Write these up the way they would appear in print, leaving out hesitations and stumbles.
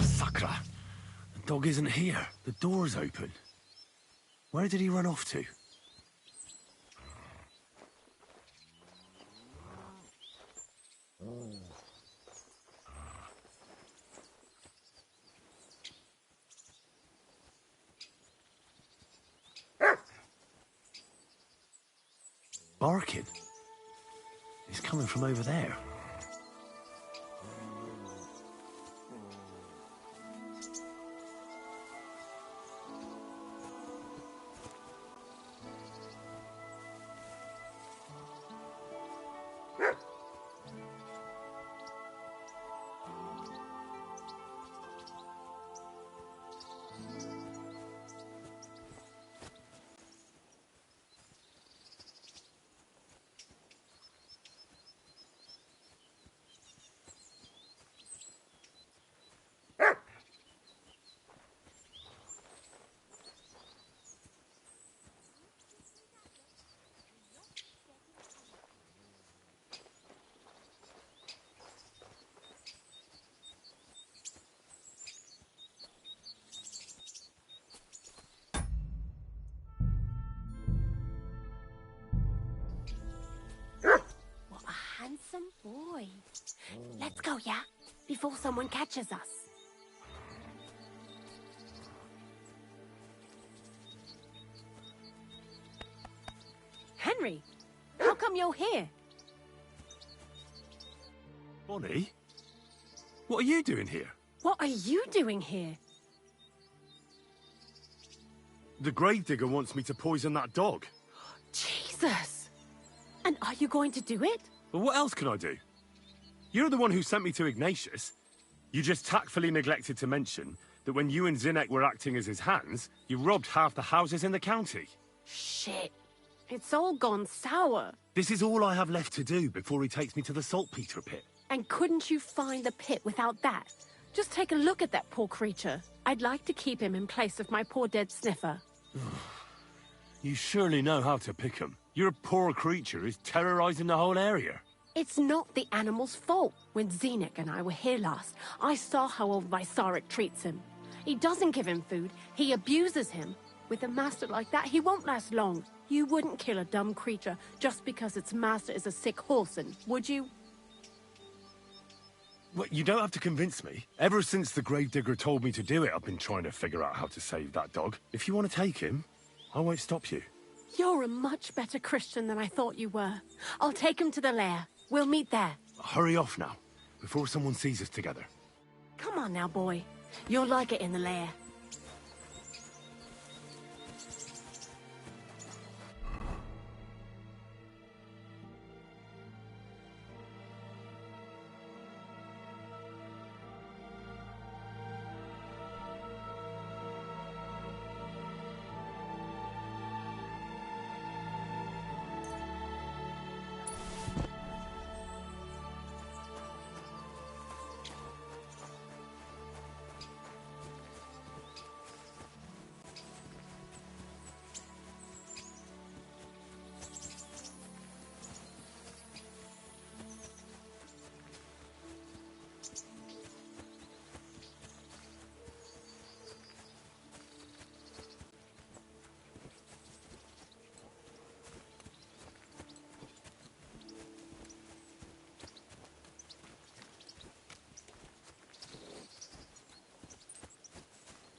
Sakra! The dog isn't here. The door's open. Where did he run off to? Barking? He's coming from over there. Handsome boy. Let's go, yeah? Before someone catches us. Henry, how come you're here? Bonnie? What are you doing here? What are you doing here? The gravedigger wants me to poison that dog. Jesus! And are you going to do it? But what else can I do? You're the one who sent me to Ignatius. You just tactfully neglected to mention that when you and Zinnek were acting as his hands, you robbed half the houses in the county. Shit. It's all gone sour. This is all I have left to do before he takes me to the saltpeter pit. And couldn't you find the pit without that? Just take a look at that poor creature. I'd like to keep him in place of my poor dead sniffer. You surely know how to pick him. Your poor creature is terrorizing the whole area. It's not the animal's fault. When Zinnek and I were here last, I saw how old Vysarik treats him. He doesn't give him food, he abuses him. With a master like that, he won't last long. You wouldn't kill a dumb creature just because its master is a sick horseman, would you? Well, you don't have to convince me. Ever since the gravedigger told me to do it, I've been trying to figure out how to save that dog. If you want to take him, I won't stop you. You're a much better Christian than I thought you were. I'll take him to the lair. We'll meet there. Hurry off now, before someone sees us together. Come on now, boy. You'll like it in the lair.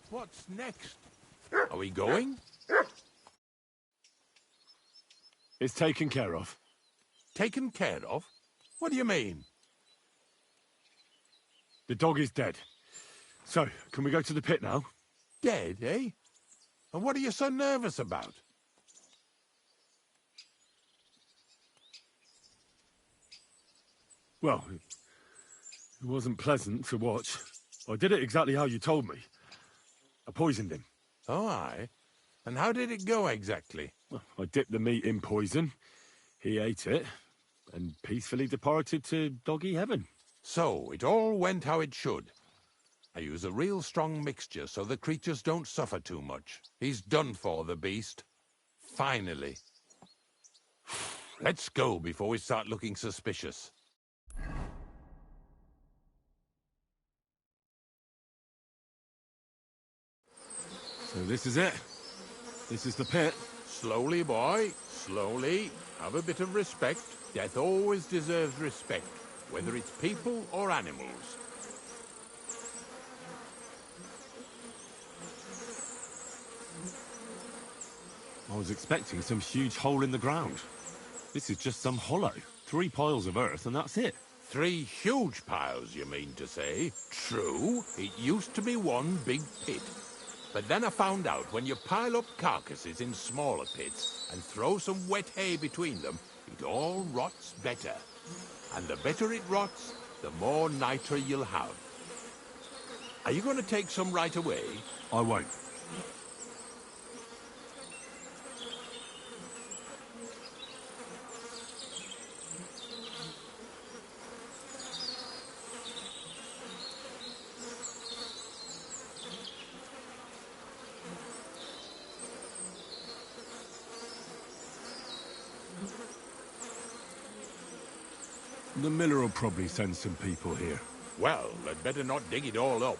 What's next? Are we going? It's taken care of. Taken care of? What do you mean? The dog is dead. So, can we go to the pit now? Dead, eh? And what are you so nervous about? Well, It wasn't pleasant to watch. I did it exactly how you told me. I poisoned him. Oh, aye. And how did it go exactly? Well, I dipped the meat in poison. He ate it, and peacefully departed to doggy heaven. So, it all went how it should. I use a real strong mixture so the creatures don't suffer too much. He's done for, the beast. Finally. Let's go before we start looking suspicious. So this is it. This is the pit. Slowly, boy. Slowly. Have a bit of respect. Death always deserves respect, whether it's people or animals. I was expecting some huge hole in the ground. This is just some hollow. 3 piles of earth and that's it. 3 huge piles, you mean to say? True, it used to be one big pit. But then I found out when you pile up carcasses in smaller pits and throw some wet hay between them, it all rots better. And the better it rots, the more nitra you'll have. Are you going to take some right away? I won't. The miller will probably send some people here. Well, they'd better not dig it all up.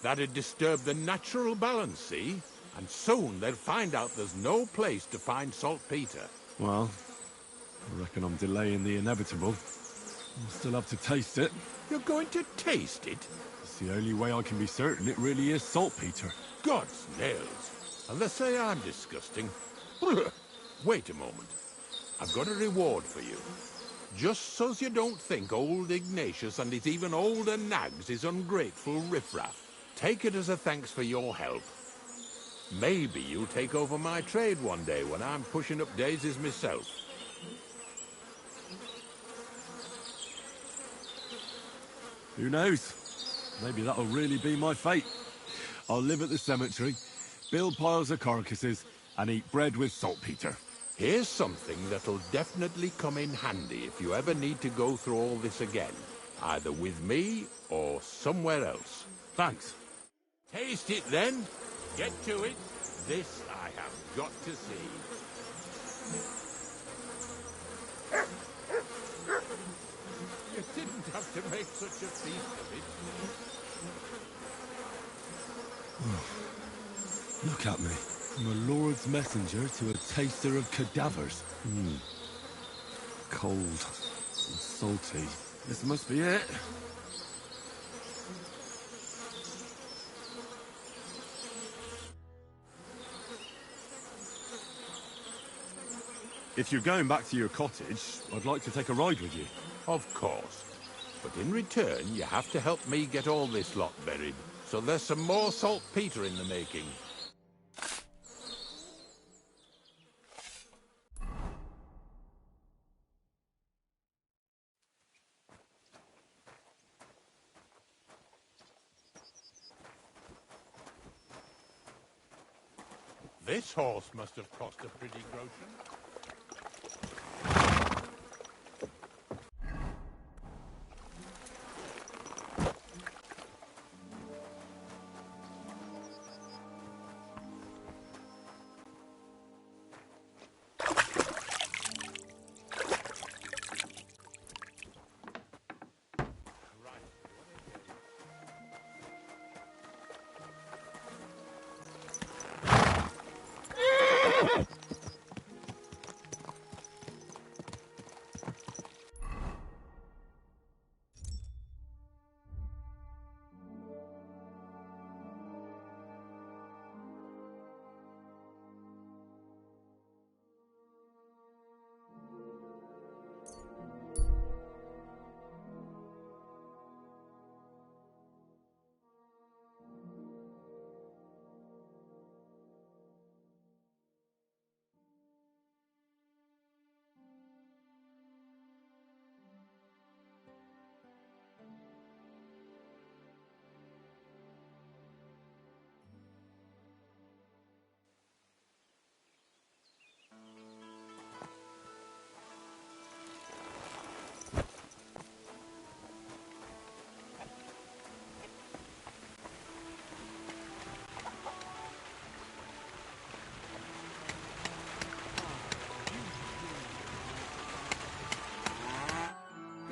That'd disturb the natural balance, see? And soon they'll find out there's no place to find saltpeter. Well, I reckon I'm delaying the inevitable. I'll still have to taste it. You're going to taste it? It's the only way I can be certain it really is saltpeter. God's nails. And they say I'm disgusting. Wait a moment. I've got a reward for you. Just so's you don't think old Ignatius and his even older nags is ungrateful riffraff. Take it as a thanks for your help. Maybe you'll take over my trade one day when I'm pushing up daisies myself. Who knows? Maybe that'll really be my fate. I'll live at the cemetery, build piles of carcasses, and eat bread with saltpeter. Here's something that'll definitely come in handy if you ever need to go through all this again. Either with me or somewhere else. Thanks. Taste it then. Get to it. This I have got to see. You didn't have to make such a feast of it. Look at me. From a lord's messenger to a taster of cadavers. Cold and salty. This must be it. If you're going back to your cottage, I'd like to take a ride with you. Of course. But in return, you have to help me get all this lot buried. So there's some more saltpeter in the making. This horse must have cost a pretty groschen.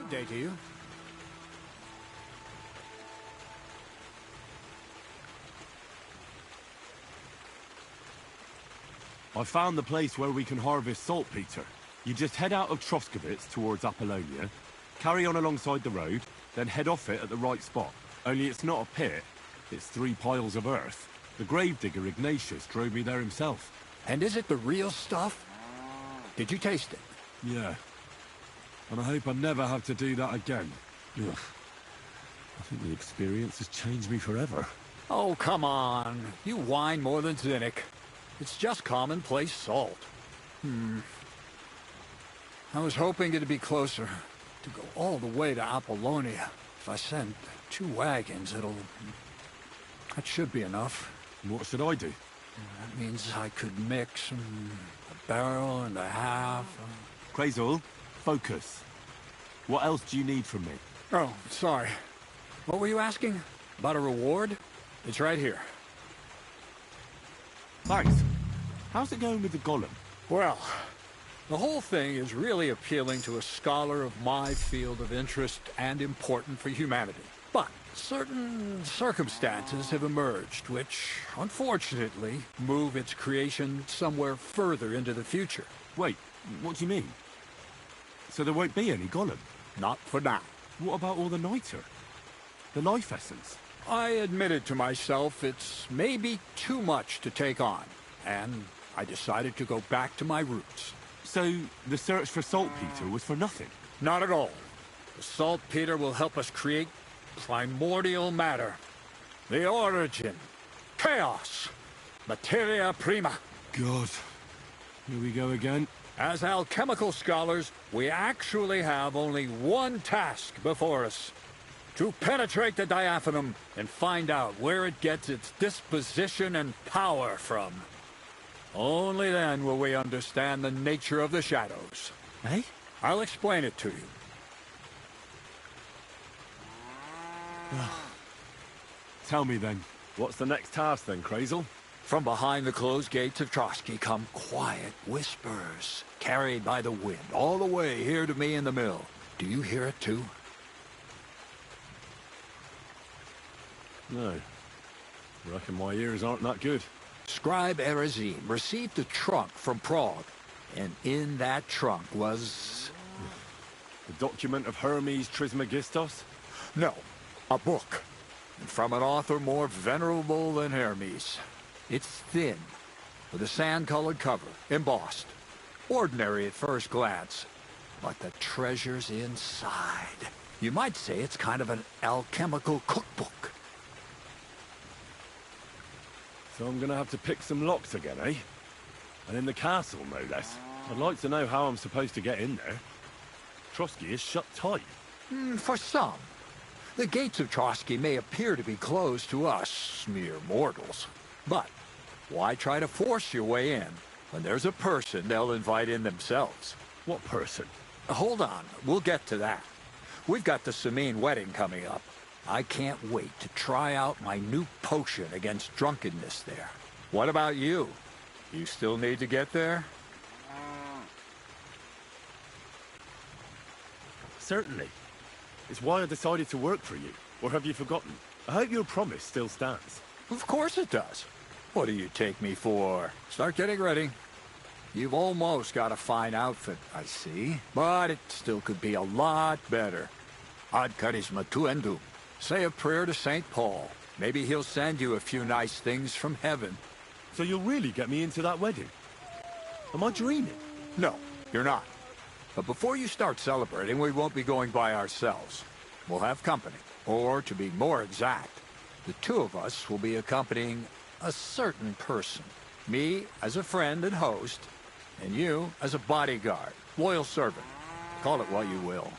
Day to you. I found the place where we can harvest saltpeter. You just head out of Troskovitz towards Apollonia, carry on alongside the road, then head off it at the right spot. Only it's not a pit, it's 3 piles of earth. The gravedigger Ignatius drove me there himself. And is it the real stuff? Did you taste it? Yeah. And I hope I never have to do that again. Ugh. I think the experience has changed me forever. Oh, come on. You whine more than Zinnik. It's just commonplace salt. I was hoping it'd be closer. To go all the way to Apollonia. If I send 2 wagons, that should be enough. What should I do? That means I could mix a barrel and a half. Krazel, focus. What else do you need from me? Oh, sorry. What were you asking? About a reward? It's right here. Thanks. How's it going with the golem? Well, the whole thing is really appealing to a scholar of my field of interest and important for humanity. But certain circumstances have emerged which, unfortunately, move its creation somewhere further into the future. Wait, what do you mean? So there won't be any golem? Not for now. What about all the niter? The life essence? I admitted to myself it's maybe too much to take on, and I decided to go back to my roots. So the search for saltpeter was for nothing? Not at all. The saltpeter will help us create primordial matter. The origin. Chaos. Materia prima. God. Here we go again. As alchemical scholars, we actually have only one task before us. To penetrate the diaphanum and find out where it gets its disposition and power from. Only then will we understand the nature of the shadows. Eh? I'll explain it to you. Tell me then, what's the next task then, Krazel? From behind the closed gates of Trotsky come quiet whispers, carried by the wind, all the way here to me in the mill. Do you hear it too? No. Reckon my ears aren't that good. Scribe Erezim received a trunk from Prague, and in that trunk was... The document of Hermes Trismegistos? No, a book. And from an author more venerable than Hermes. It's thin, with a sand-colored cover, embossed. Ordinary at first glance, but the treasure's inside. You might say it's kind of an alchemical cookbook. So I'm gonna have to pick some locks again, eh? And in the castle, no less. I'd like to know how I'm supposed to get in there. Trotsky is shut tight. For some. The gates of Trotsky may appear to be closed to us, mere mortals. But why try to force your way in when there's a person they'll invite in themselves? What person? Hold on, we'll get to that. We've got the Samine wedding coming up. I can't wait to try out my new potion against drunkenness there. What about you? You still need to get there? Certainly. It's why I decided to work for you. Or have you forgotten? I hope your promise still stands. Of course it does. What do you take me for? Start getting ready. You've almost got a fine outfit, I see. But it still could be a lot better. Ad charisma tuendum. Say a prayer to St. Paul. Maybe he'll send you a few nice things from heaven. So you'll really get me into that wedding? Am I dreaming? No, you're not. But before you start celebrating, we won't be going by ourselves. We'll have company. Or, to be more exact, the 2 of us will be accompanying a certain person. Me as a friend and host, and you as a bodyguard, loyal servant. Call it what you will.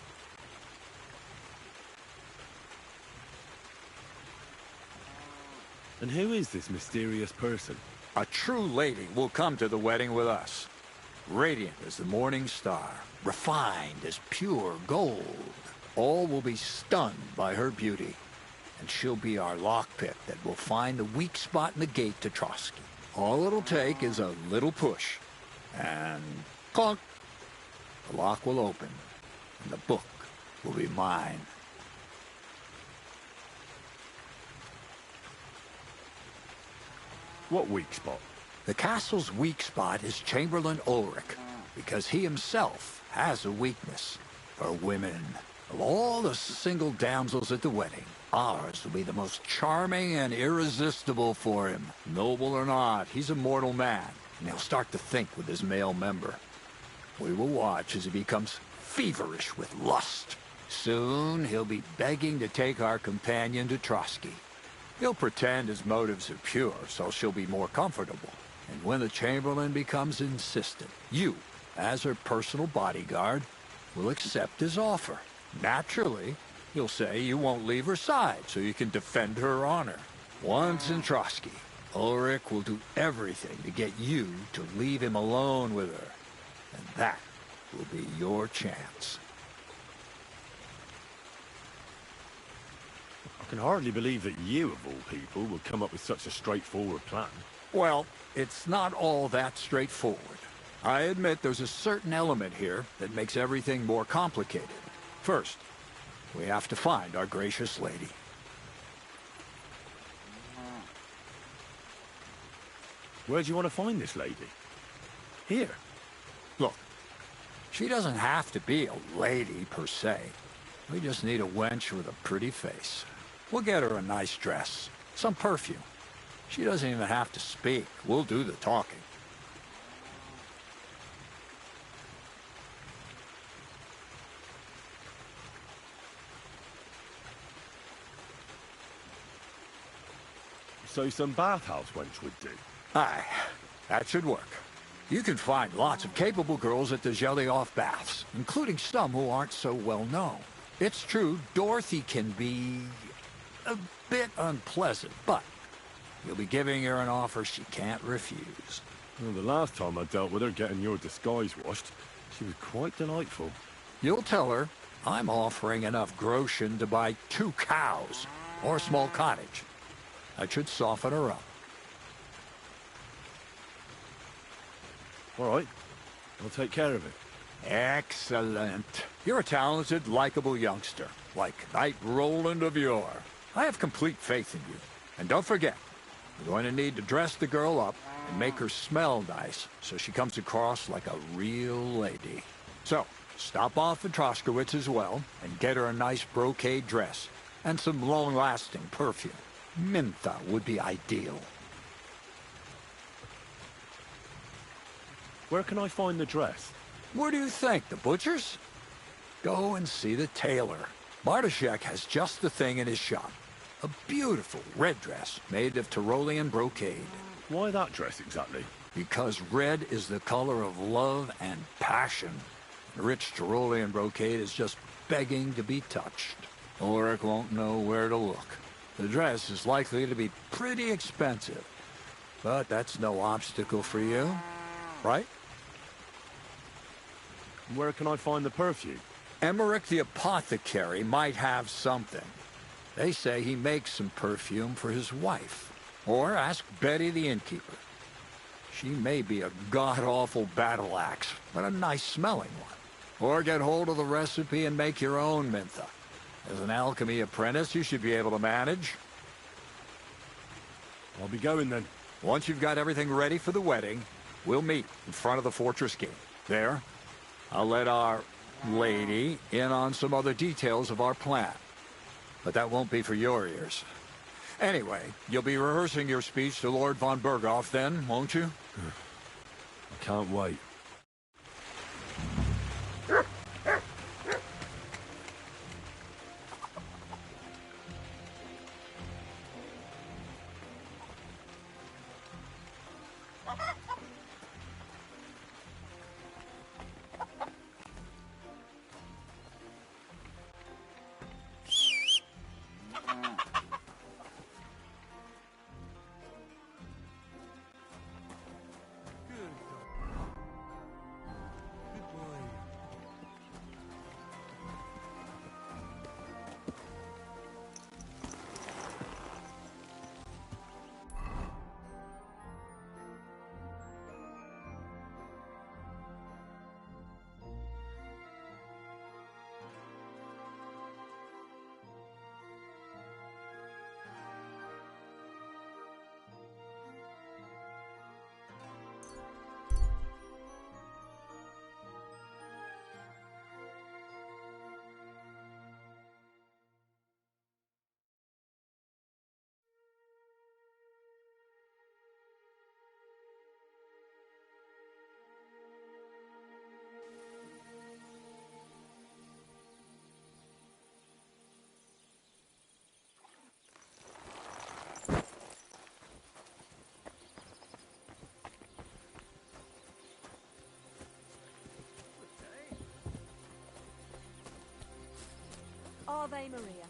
And who is this mysterious person? A true lady will come to the wedding with us. Radiant as the morning star, refined as pure gold. All will be stunned by her beauty. And she'll be our lockpick that will find the weak spot in the gate to Trotsky. All it'll take is a little push. And clunk! The lock will open, and the book will be mine. What weak spot? The castle's weak spot is Chamberlain Ulrich, because he himself has a weakness for women. Of all the single damsels at the wedding, ours will be the most charming and irresistible for him. Noble or not, he's a mortal man, and he'll start to think with his male member. We will watch as he becomes feverish with lust. Soon, he'll be begging to take our companion to Trotsky. He'll pretend his motives are pure, so she'll be more comfortable. And when the Chamberlain becomes insistent, you, as her personal bodyguard, will accept his offer. Naturally, you'll say you won't leave her side so you can defend her honor. Once in Trotsky, Ulrich will do everything to get you to leave him alone with her. And that will be your chance. I can hardly believe that you, of all people, would come up with such a straightforward plan. Well, it's not all that straightforward. I admit there's a certain element here that makes everything more complicated. First, we have to find our gracious lady. Where do you want to find this lady? Here. Look, she doesn't have to be a lady, per se. We just need a wench with a pretty face. We'll get her a nice dress, some perfume. She doesn't even have to speak. We'll do the talking. So some bathhouse wench would do. Aye, that should work. You can find lots of capable girls at the Gelioff baths, including some who aren't so well known. It's true, Dorothy can be a bit unpleasant, but you'll be giving her an offer she can't refuse. Well, the last time I dealt with her getting your disguise washed, she was quite delightful. You'll tell her I'm offering enough groschen to buy 2 cows or a small cottage. That should soften her up. All right. I'll take care of it. Excellent. You're a talented, likable youngster, like Knight Roland of yore. I have complete faith in you. And don't forget, you're going to need to dress the girl up and make her smell nice so she comes across like a real lady. So, stop off at Troskowitz as well and get her a nice brocade dress and some long-lasting perfume. Mintha would be ideal. Where can I find the dress? Where do you think? The butcher's? Go and see the tailor. Bartoszek has just the thing in his shop. A beautiful red dress made of Tyrolean brocade. Why that dress exactly? Because red is the color of love and passion. The rich Tyrolean brocade is just begging to be touched. Ulrich won't know where to look. The dress is likely to be pretty expensive. But that's no obstacle for you, right? Where can I find the perfume? Emmerich the apothecary might have something. They say he makes some perfume for his wife. Or ask Betty the innkeeper. She may be a god-awful battle axe, but a nice-smelling one. Or get hold of the recipe and make your own Mintha. As an alchemy apprentice, you should be able to manage. I'll be going then. Once you've got everything ready for the wedding, we'll meet in front of the fortress gate. There, I'll let our lady in on some other details of our plan. But that won't be for your ears. Anyway, you'll be rehearsing your speech to Lord von Berghoff then, won't you? I can't wait. Ave Maria.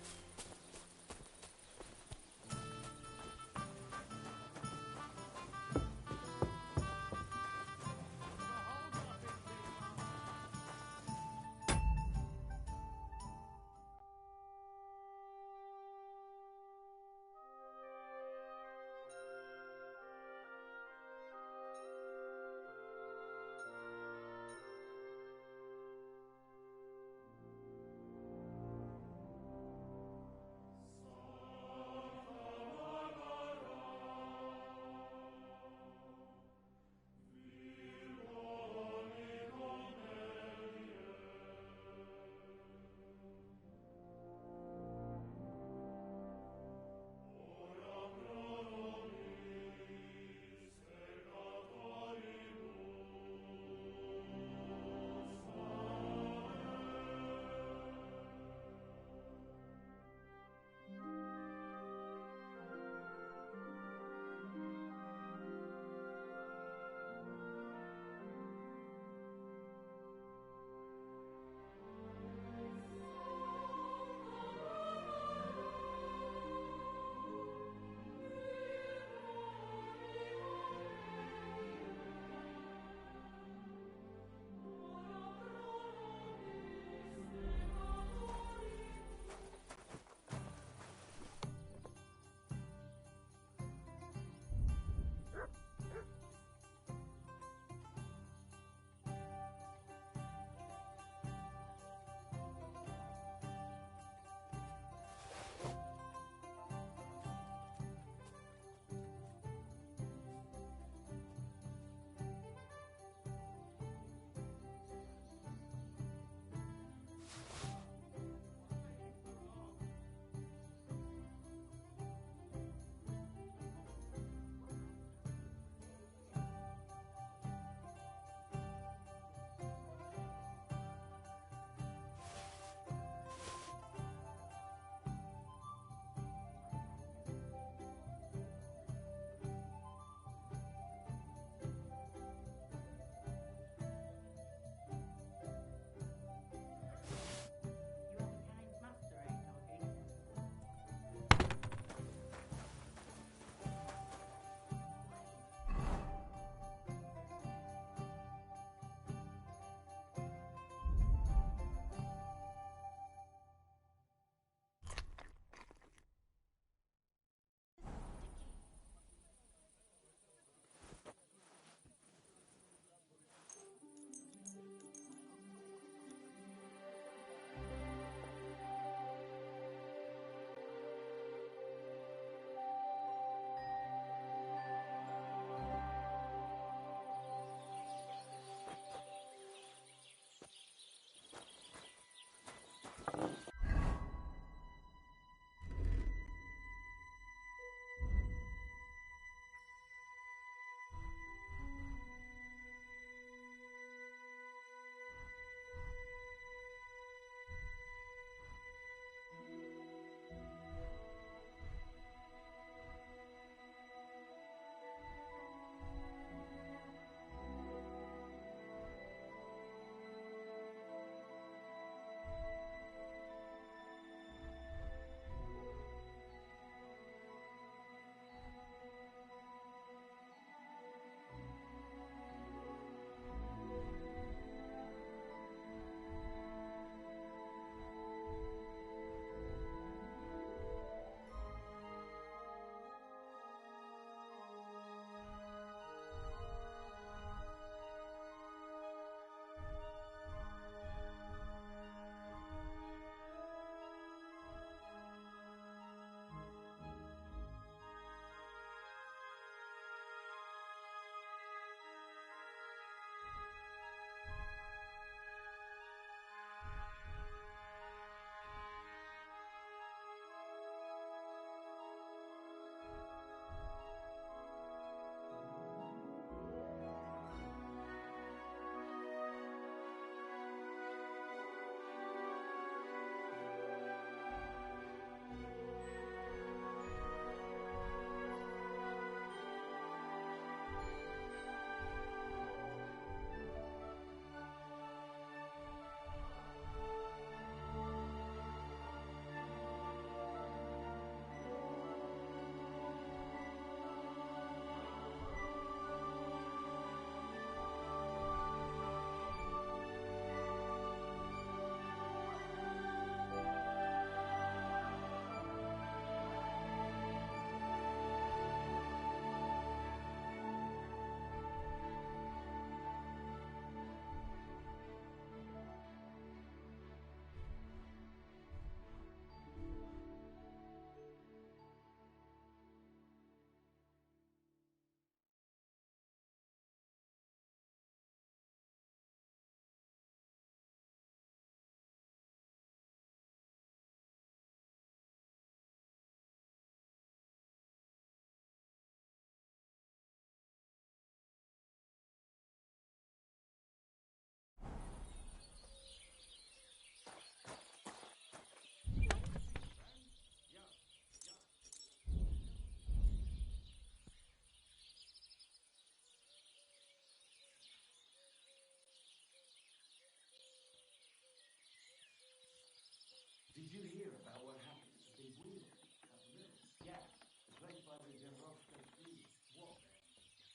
you hear about what happened to Big Wheel at the river? Yeah, the place by the Steed. What then?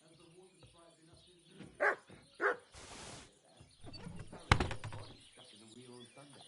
Has the water sprite been up since then? Body stuck in the wheel on Sunday.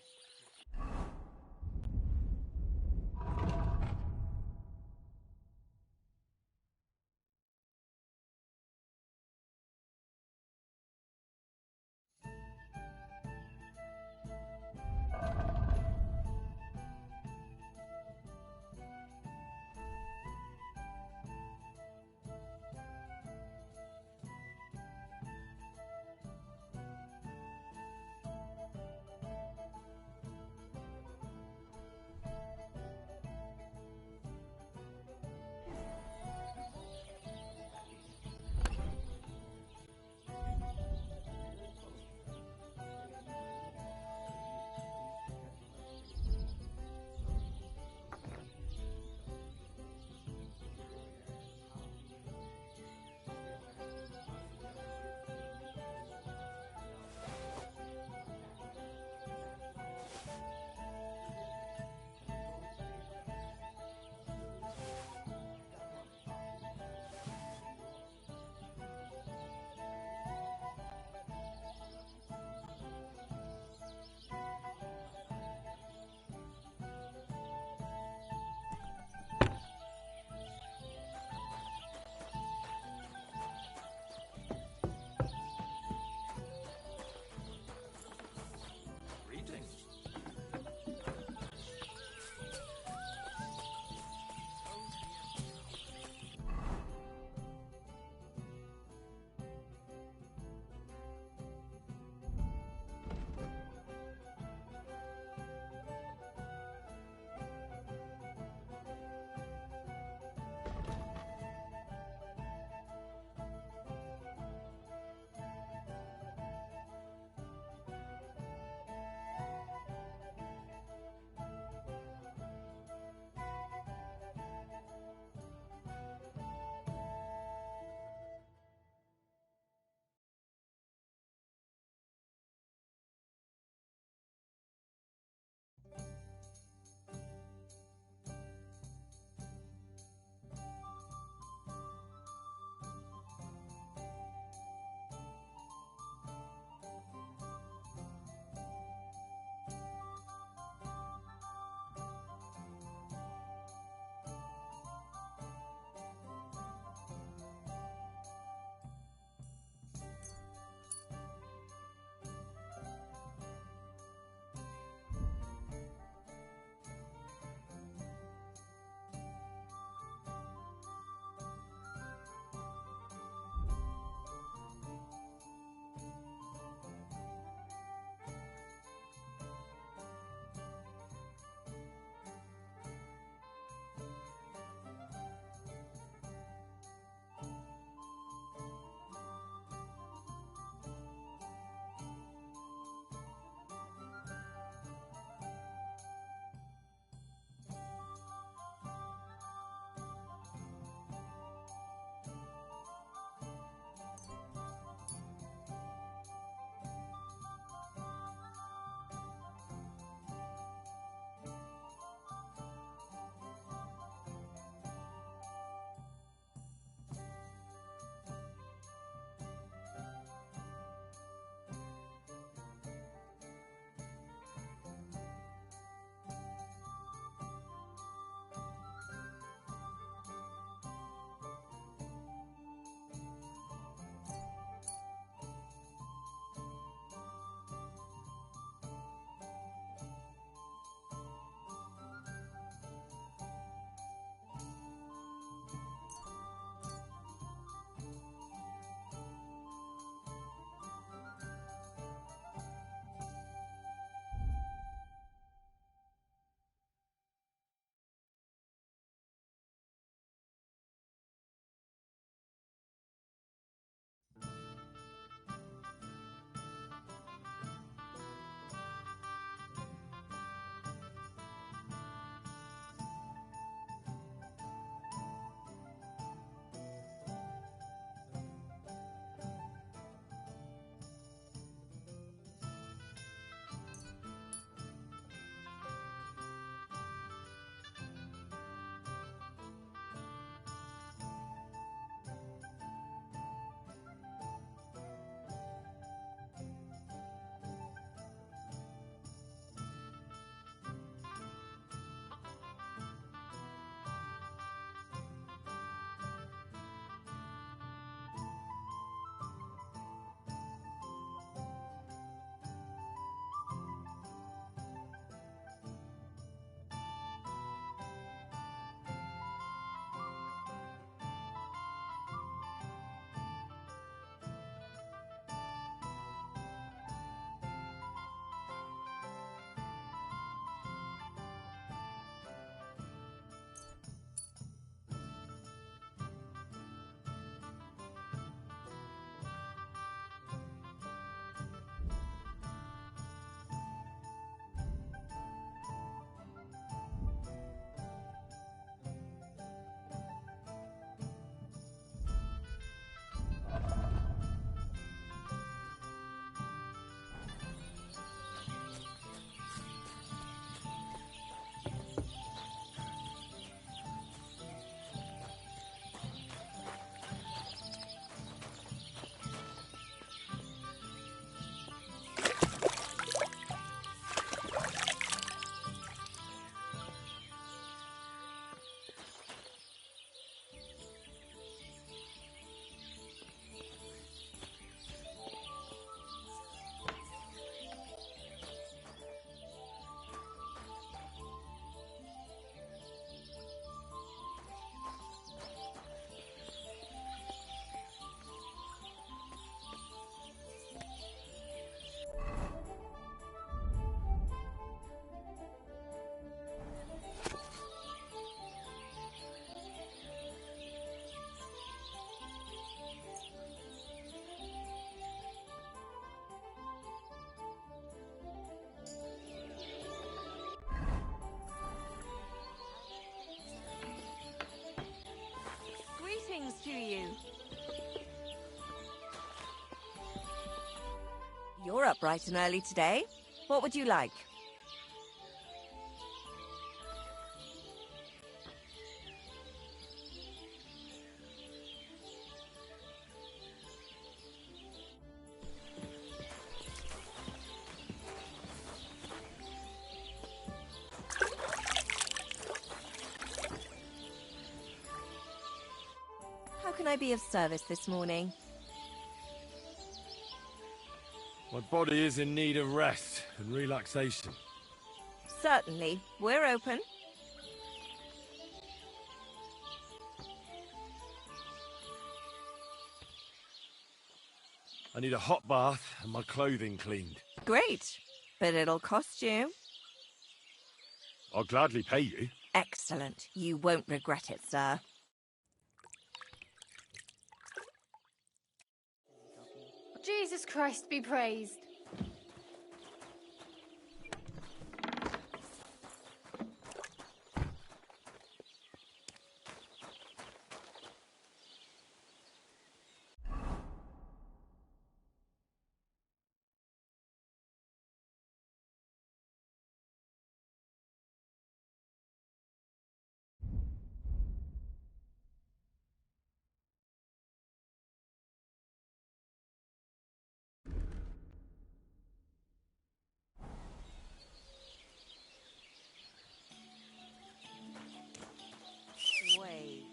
up bright and early today. What would you like? How can I be of service this morning? My body is in need of rest and relaxation. Certainly. We're open. I need a hot bath and my clothing cleaned. Great. But it'll cost you. I'll gladly pay you. Excellent. You won't regret it, sir. Jesus Christ be praised. Wait.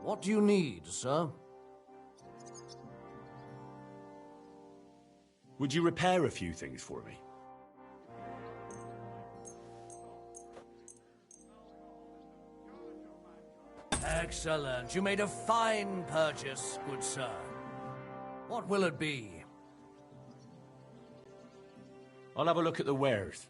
What do you need, sir? Would you repair a few things for me? Excellent. You made a fine purchase, good sir. What will it be? I'll have a look at the wares.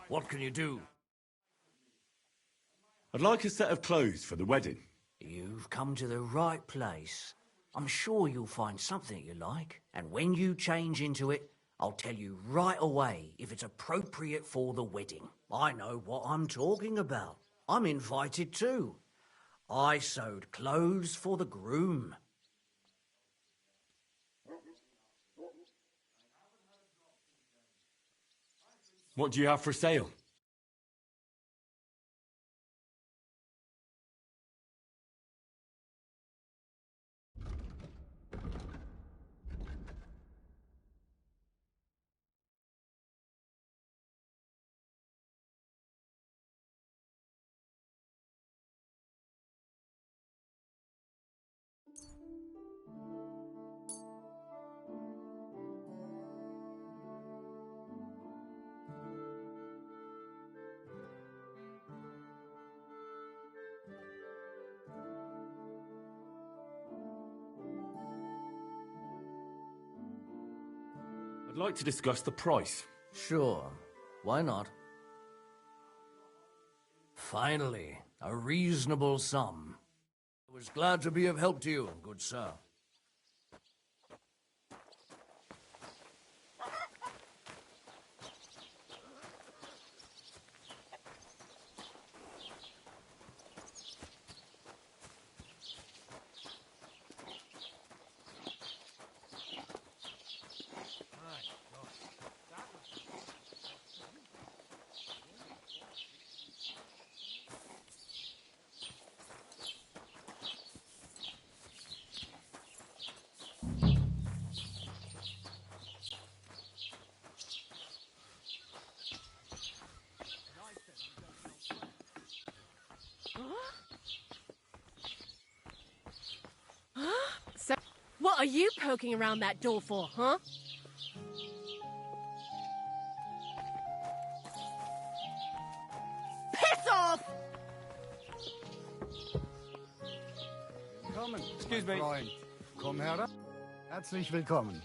What can you do? I'd like a set of clothes for the wedding. You've come to the right place. I'm sure you'll find something you like, and when you change into it, I'll tell you right away if it's appropriate for the wedding. I know what I'm talking about. I'm invited too. I sewed clothes for the groom. What do you have for sale? I'd like to discuss the price. Sure, why not? Finally, a reasonable sum. I was glad to be of help to you, good sir. So, what are you poking around that door for, huh? Piss off! Willkommen, Excuse mein me. Freund. Komm herein. Herzlich willkommen.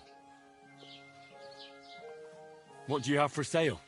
What do you have for sale?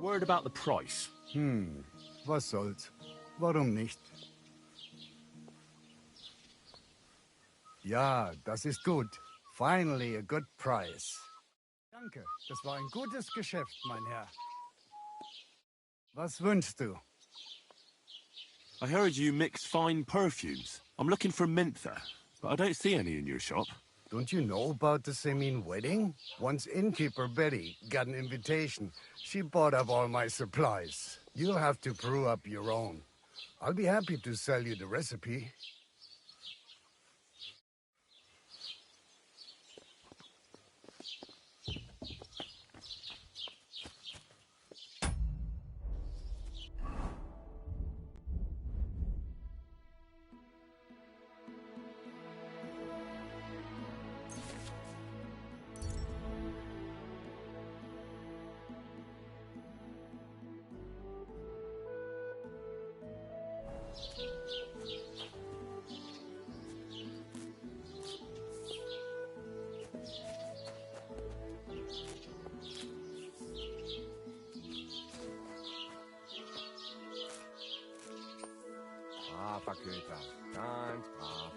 Word about the price. Was soll's? Warum nicht? Ja, das ist gut. Finally a good price. Danke, das war ein gutes Geschäft, mein Herr. Was wünschst du? I heard you mix fine perfumes. I'm looking for mentha, but I don't see any in your shop. Don't you know about the Semin wedding? Once innkeeper Betty got an invitation. She bought up all my supplies. You'll have to brew up your own. I'll be happy to sell you the recipe. Faküta. Ganz brav.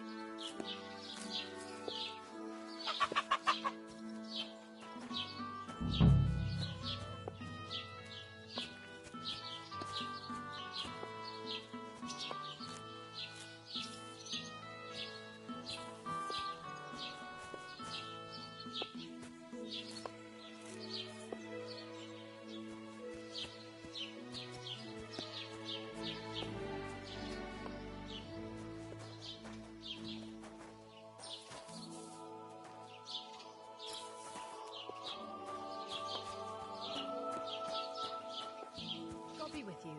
God be with you.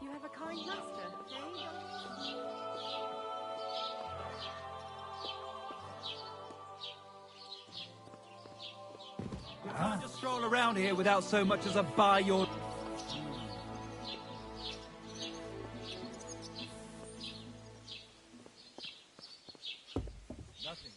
You have a kind master, eh? You can't just stroll around here without so much as a buy your... Nothing.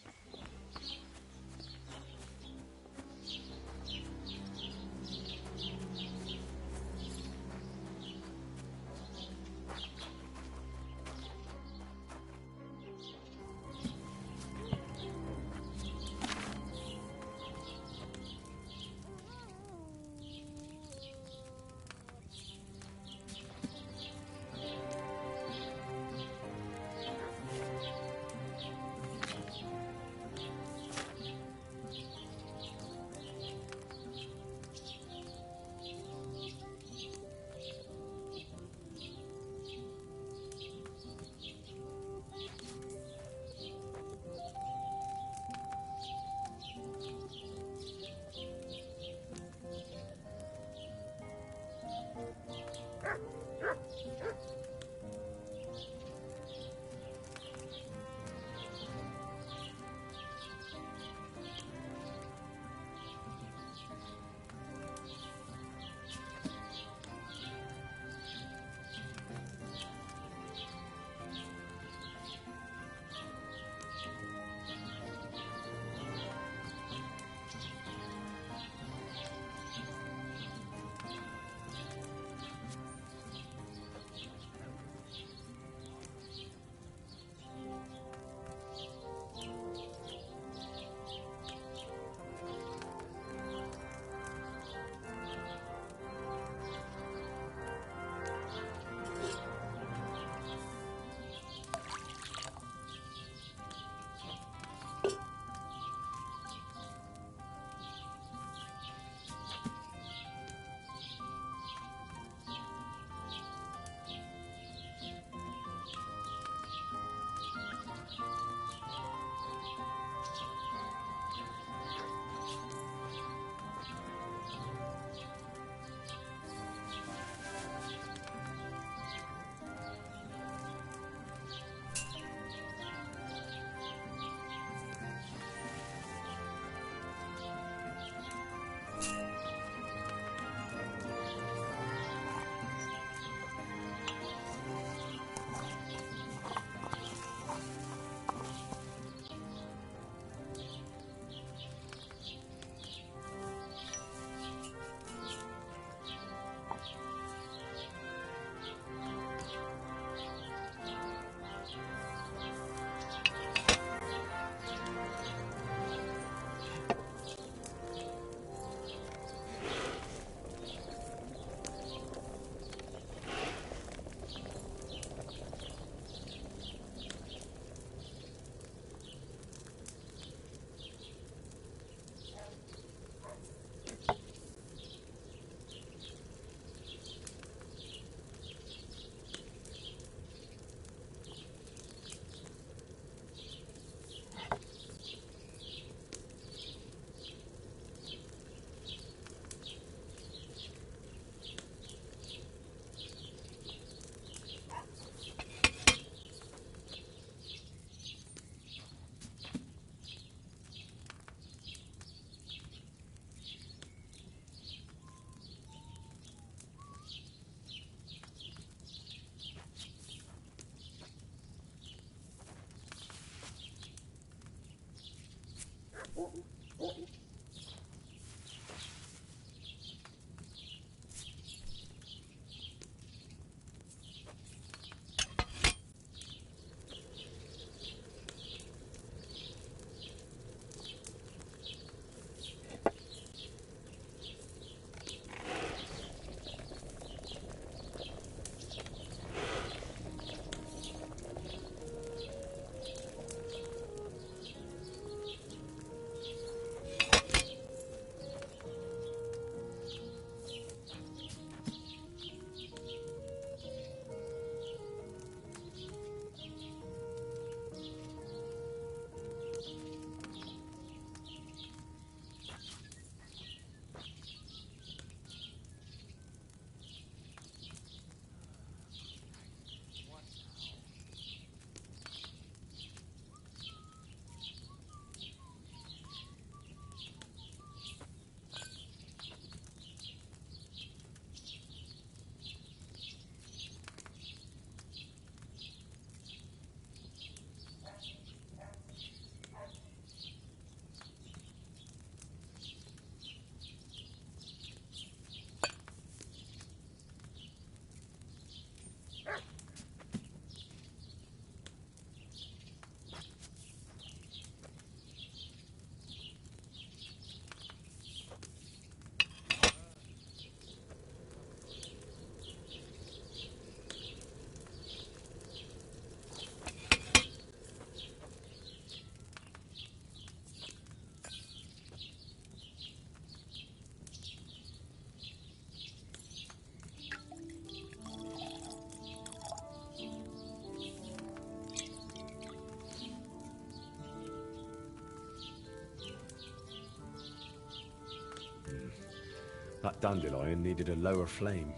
That dandelion needed a lower flame.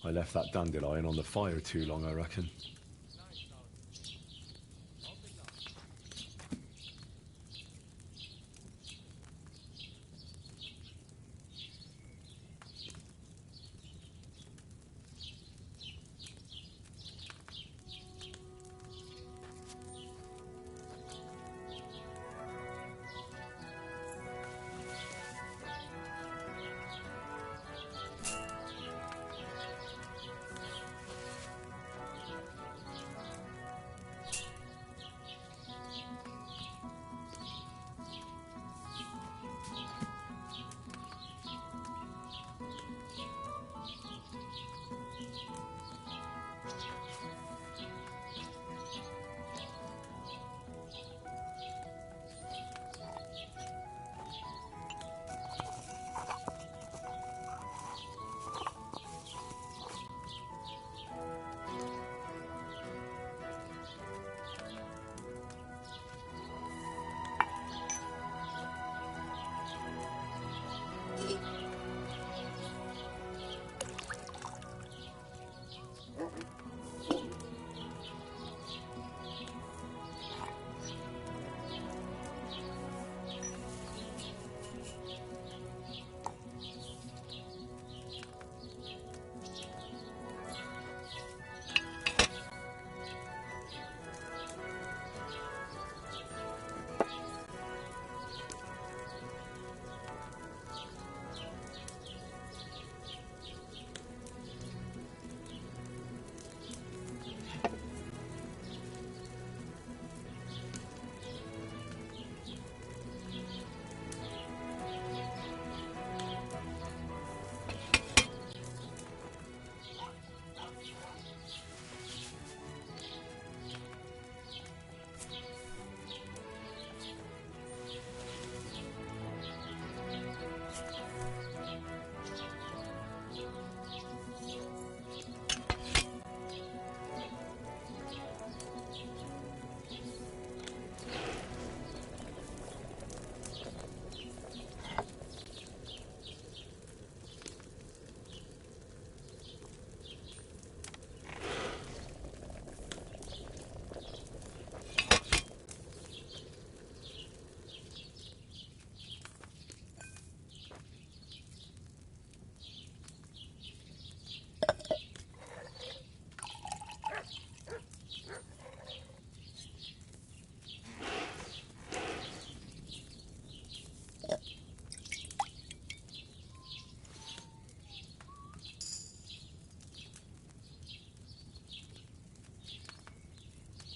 I left that dandelion on the fire too long, I reckon.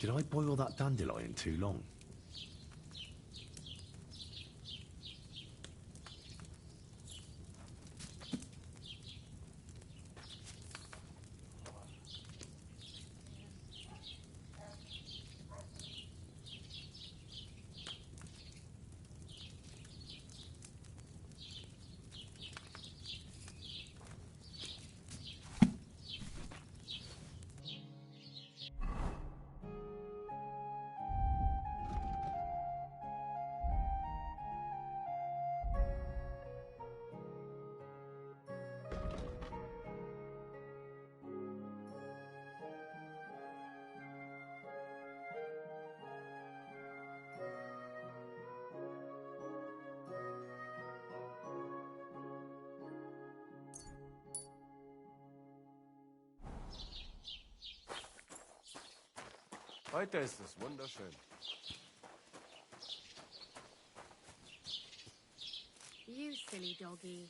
Did I boil that dandelion too long? Heute ist es wunderschön. You silly doggy.